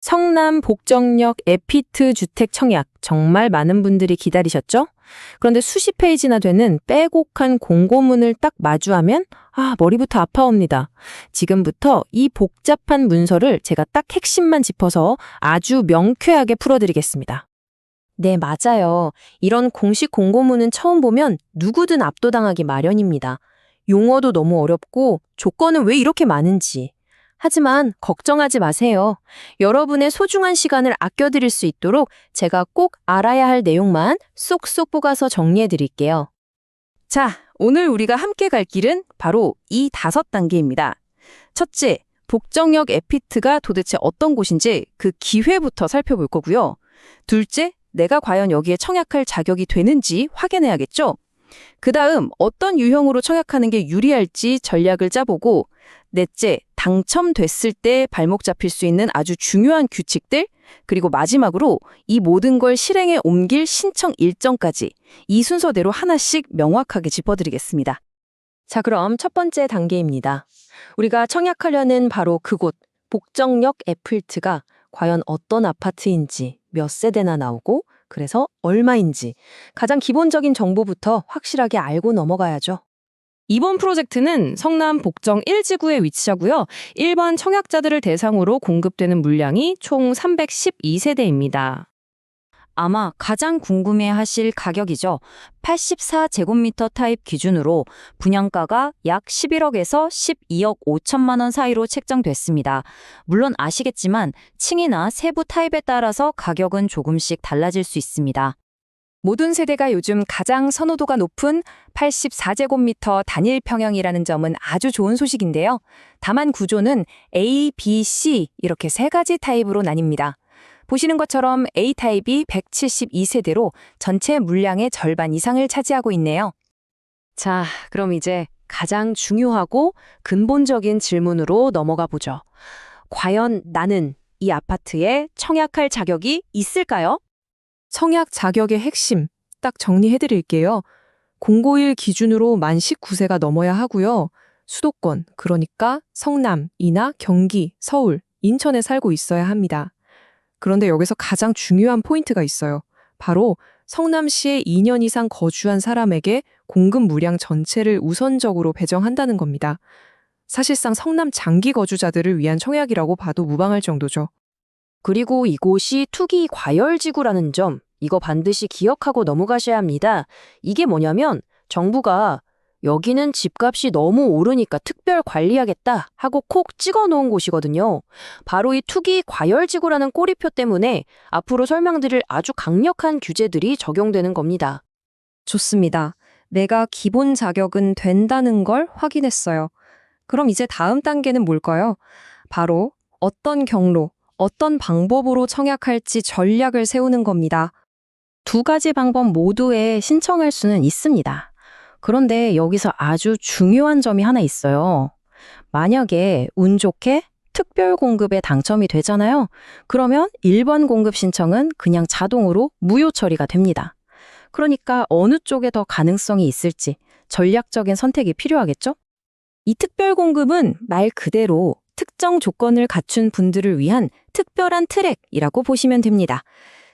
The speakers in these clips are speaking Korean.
성남 복정역 에피트 주택 청약 정말 많은 분들이 기다리셨죠? 그런데 수십 페이지나 되는 빼곡한 공고문을 딱 마주하면 머리부터 아파옵니다. 지금부터 이 복잡한 문서를 제가 딱 핵심만 짚어서 아주 명쾌하게 풀어드리겠습니다. 네, 맞아요. 이런 공식 공고문은 처음 보면 누구든 압도당하기 마련입니다. 용어도 너무 어렵고 조건은 왜 이렇게 많은지. 하지만 걱정하지 마세요. 여러분의 소중한 시간을 아껴드릴 수 있도록 제가 꼭 알아야 할 내용만 쏙쏙 뽑아서 정리해 드릴게요. 자, 오늘 우리가 함께 갈 길은 바로 이 5단계입니다. 첫째, 복정역 에피트가 도대체 어떤 곳인지 그 기회부터 살펴볼 거고요. 둘째, 내가 과연 여기에 청약할 자격이 되는지 확인해야겠죠? 그 다음, 어떤 유형으로 청약하는 게 유리할지 전략을 짜보고, 넷째, 당첨됐을 때 발목 잡힐 수 있는 아주 중요한 규칙들, 그리고 마지막으로 이 모든 걸 실행에 옮길 신청 일정까지 이 순서대로 하나씩 명확하게 짚어드리겠습니다. 자, 그럼 첫 번째 단계입니다. 우리가 청약하려는 바로 그곳, 복정역 에필트가 과연 어떤 아파트인지, 몇 세대나 나오고, 그래서 얼마인지 가장 기본적인 정보부터 확실하게 알고 넘어가야죠. 이번 프로젝트는 성남 복정 1지구에 위치하고요. 일반 청약자들을 대상으로 공급되는 물량이 총 312세대입니다. 아마 가장 궁금해하실 가격이죠. 84제곱미터 타입 기준으로 분양가가 약 11억에서 12억 5천만 원 사이로 책정됐습니다. 물론 아시겠지만 층이나 세부 타입에 따라서 가격은 조금씩 달라질 수 있습니다. 모든 세대가 요즘 가장 선호도가 높은 84제곱미터 단일 평형이라는 점은 아주 좋은 소식인데요. 다만 구조는 A, B, C 이렇게 3가지 타입으로 나뉩니다. 보시는 것처럼 A타입이 172세대로 전체 물량의 절반 이상을 차지하고 있네요. 자, 그럼 이제 가장 중요하고 근본적인 질문으로 넘어가 보죠. 과연 나는 이 아파트에 청약할 자격이 있을까요? 청약 자격의 핵심 딱 정리해 드릴게요. 공고일 기준으로 만 19세가 넘어야 하고요. 수도권, 그러니까 성남, 인하, 경기, 서울, 인천에 살고 있어야 합니다. 그런데 여기서 가장 중요한 포인트가 있어요. 바로 성남시에 2년 이상 거주한 사람에게 공급 물량 전체를 우선적으로 배정한다는 겁니다. 사실상 성남 장기 거주자들을 위한 청약이라고 봐도 무방할 정도죠. 그리고 이곳이 투기 과열지구라는 점, 이거 반드시 기억하고 넘어가셔야 합니다. 이게 뭐냐면 정부가 여기는 집값이 너무 오르니까 특별 관리하겠다 하고 콕 찍어 놓은 곳이거든요. 바로 이 투기 과열지구라는 꼬리표 때문에 앞으로 설명드릴 아주 강력한 규제들이 적용되는 겁니다. 좋습니다. 내가 기본 자격은 된다는 걸 확인했어요. 그럼 이제 다음 단계는 뭘까요? 바로 어떤 경로, 어떤 방법으로 청약할지 전략을 세우는 겁니다. 2가지 방법 모두에 신청할 수는 있습니다. 그런데 여기서 아주 중요한 점이 하나 있어요. 만약에 운 좋게 특별 공급에 당첨이 되잖아요. 그러면 일반 공급 신청은 그냥 자동으로 무효 처리가 됩니다. 그러니까 어느 쪽에 더 가능성이 있을지 전략적인 선택이 필요하겠죠? 이 특별 공급은 말 그대로 특정 조건을 갖춘 분들을 위한 특별한 트랙이라고 보시면 됩니다.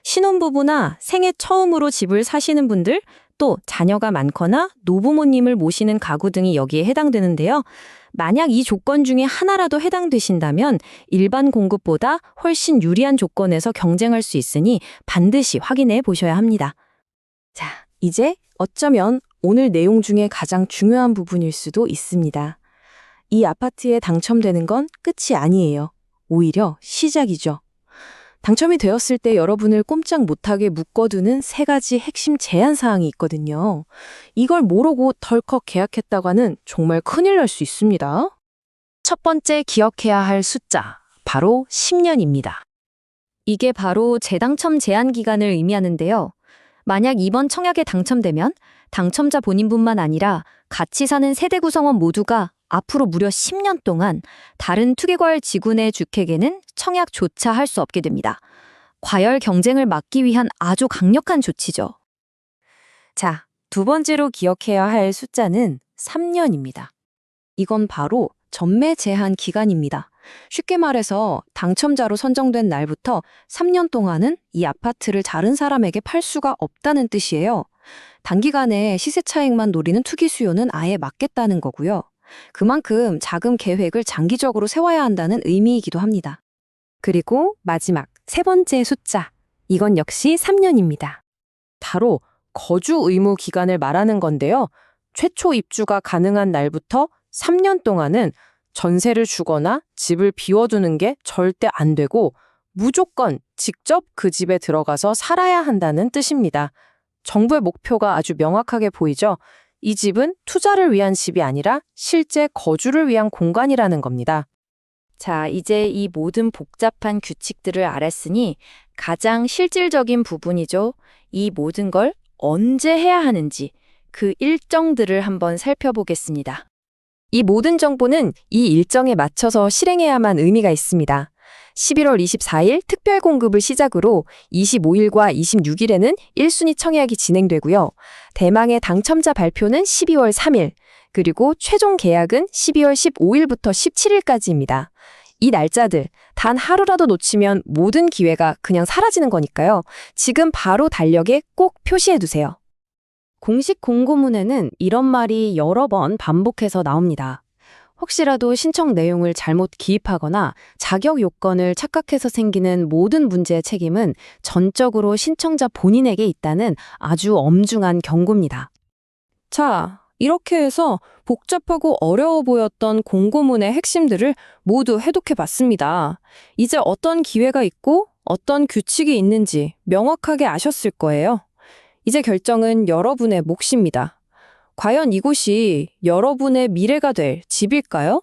신혼부부나 생애 처음으로 집을 사시는 분들, 또 자녀가 많거나 노부모님을 모시는 가구 등이 여기에 해당되는데요. 만약 이 조건 중에 하나라도 해당되신다면 일반 공급보다 훨씬 유리한 조건에서 경쟁할 수 있으니 반드시 확인해 보셔야 합니다. 자, 이제 어쩌면 오늘 내용 중에 가장 중요한 부분일 수도 있습니다. 이 아파트에 당첨되는 건 끝이 아니에요. 오히려 시작이죠. 당첨이 되었을 때 여러분을 꼼짝 못하게 묶어두는 3가지 핵심 제한 사항이 있거든요. 이걸 모르고 덜컥 계약했다고 하는 정말 큰일 날 수 있습니다. 첫 번째 기억해야 할 숫자, 바로 10년입니다. 이게 바로 재당첨 제한 기간을 의미하는데요. 만약 이번 청약에 당첨되면 당첨자 본인뿐만 아니라 같이 사는 세대 구성원 모두가 앞으로 무려 10년 동안 다른 투기과열 지구 내 주택에는 청약조차 할 수 없게 됩니다. 과열 경쟁을 막기 위한 아주 강력한 조치죠. 자, 2번째로 기억해야 할 숫자는 3년입니다. 이건 바로 전매 제한 기간입니다. 쉽게 말해서 당첨자로 선정된 날부터 3년 동안은 이 아파트를 다른 사람에게 팔 수가 없다는 뜻이에요. 단기간에 시세 차익만 노리는 투기 수요는 아예 막겠다는 거고요. 그만큼 자금 계획을 장기적으로 세워야 한다는 의미이기도 합니다. 그리고 마지막 세 번째 숫자. 이건 역시 3년입니다. 바로 거주 의무 기간을 말하는 건데요. 최초 입주가 가능한 날부터 3년 동안은 전세를 주거나 집을 비워두는 게 절대 안 되고 무조건 직접 그 집에 들어가서 살아야 한다는 뜻입니다. 정부의 목표가 아주 명확하게 보이죠? 이 집은 투자를 위한 집이 아니라 실제 거주를 위한 공간이라는 겁니다. 자, 이제 이 모든 복잡한 규칙들을 알았으니 가장 실질적인 부분이죠. 이 모든 걸 언제 해야 하는지 그 일정들을 한번 살펴보겠습니다. 이 모든 정보는 이 일정에 맞춰서 실행해야만 의미가 있습니다. 11월 24일 특별 공급을 시작으로 25일과 26일에는 1순위 청약이 진행되고요. 대망의 당첨자 발표는 12월 3일, 그리고 최종 계약은 12월 15일부터 17일까지입니다. 이 날짜들 단 하루라도 놓치면 모든 기회가 그냥 사라지는 거니까요. 지금 바로 달력에 꼭 표시해두세요. 공식 공고문에는 이런 말이 여러 번 반복해서 나옵니다. 혹시라도 신청 내용을 잘못 기입하거나 자격 요건을 착각해서 생기는 모든 문제의 책임은 전적으로 신청자 본인에게 있다는 아주 엄중한 경고입니다. 자, 이렇게 해서 복잡하고 어려워 보였던 공고문의 핵심들을 모두 해독해 봤습니다. 이제 어떤 기회가 있고 어떤 규칙이 있는지 명확하게 아셨을 거예요. 이제 결정은 여러분의 몫입니다. 과연 이곳이 여러분의 미래가 될 집일까요?